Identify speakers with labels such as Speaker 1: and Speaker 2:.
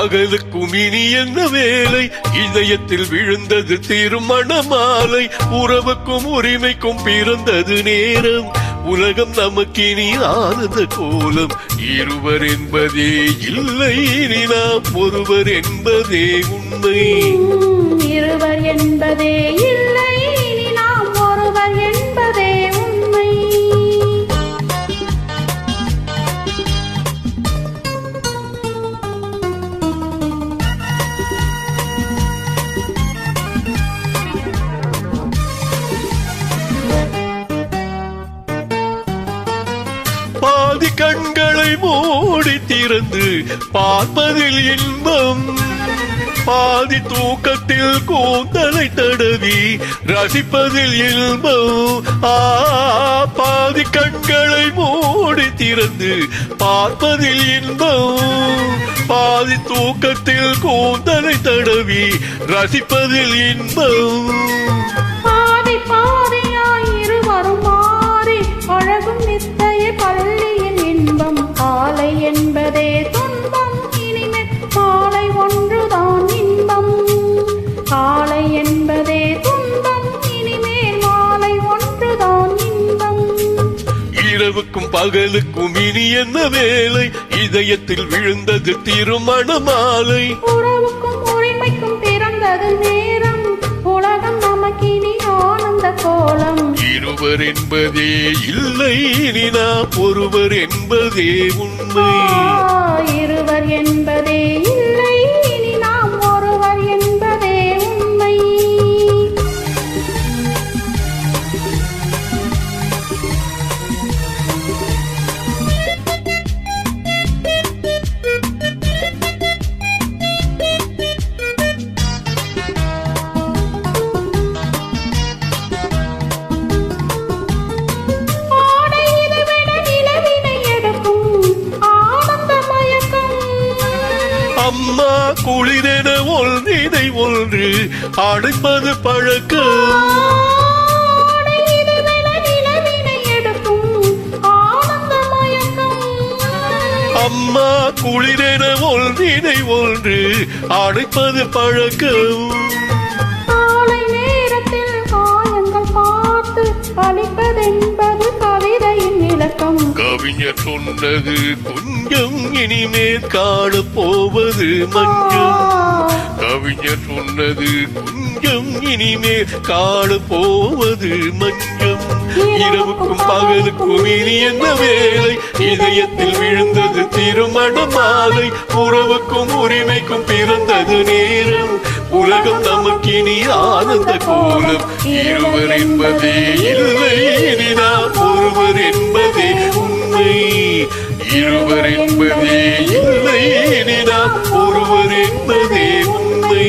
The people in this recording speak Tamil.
Speaker 1: பகலுக்கும் இனி என்ன வேலை, இதயத்தில் விழுந்தது திருமண மாலை. உறவுக்கும் உரிமைக்கும் பிறந்தது நேரம், உலகம் நமக்கினி ஆனந்த கோலம். இருவர் என்பதே இல்லை, இனி நாம் ஒருவர் என்பதே உண்மை.
Speaker 2: இருவர் என்பதே இல்லை, இனி நாம் ஒருவர் என்பதே உண்மை.
Speaker 1: பாதி கண்களை மூடி திறந்து பார்ப்பதில் இன்பம், பாதி தூக்கத்தில் கூந்தலை தடவி ரசிப்பதில் இன்பம். பாதி கண்களை மூடி திறந்து பார்ப்பதில் இன்பம், பாதி தூக்கத்தில் கூந்தலை தடவி ரசிப்பதில் இன்பம்.
Speaker 2: பாதி பாதியாய் இருவரும் மாறி அழகும் நித்தைய பள்ளியின் இன்பம். காலை என்பதே துன்பம், இனிமேல் காலை ஒன்றுதான் இன்பம். காலை என்பதே துன்பம், இனிமேல் மாலை ஒன்றுதான் இன்பம்.
Speaker 1: இரவுக்கும் பகலுக்கும் இனி என்ன வேலை, இதயத்தில் விழுந்தது திருமண மாலை.
Speaker 2: உறவுக்கும் உரிமைக்கும் பிறந்தது நேரம், உலகம் நமக்கினி ஆனந்த கோலம்.
Speaker 1: இருவர் என்பதே இல்லை, இனி நாம் ஒருவர் என்பதே உண்மை.
Speaker 2: இருவர் என்பதே இல்லை, இனி நாம் ஒருவர் என்பதே உண்மை.
Speaker 1: அம்மா குளிரென ஒன்றினை ஒன்று அடைப்பது பழக்கம். அம்மா குளிரென ஒன்றினை ஒன்று அடைப்பது பழக்கம்.
Speaker 2: காலை நேரத்தில் காயங்கள் பார்த்து அழிப்பதென்பது கவிதையின் இலக்கம்.
Speaker 1: கவிஞர் சொன்னது கொஞ்சம், இனிமேல் காண போவது மஞ்சம். கவிஞர் சொன்னது கொஞ்சம், இனிமேல் காண போவது மஞ்சம். இரவுக்கும் பகலுக்கும் இனி என்ன வேலை, இதயத்தில் விழுந்தது திருமண மாலை. உறவுக்கும் உரிமைக்கும் பிறந்தது நேரம், உலகம் நமக்கினி ஆனந்த கோலம். இருவர் என்பதே இல்லை, இனி நாம் ஒருவர் என்பதே உண்மை. இருவர் என்பதே இல்லை, இனி நாம் ஒருவர் என்பதே உண்மை.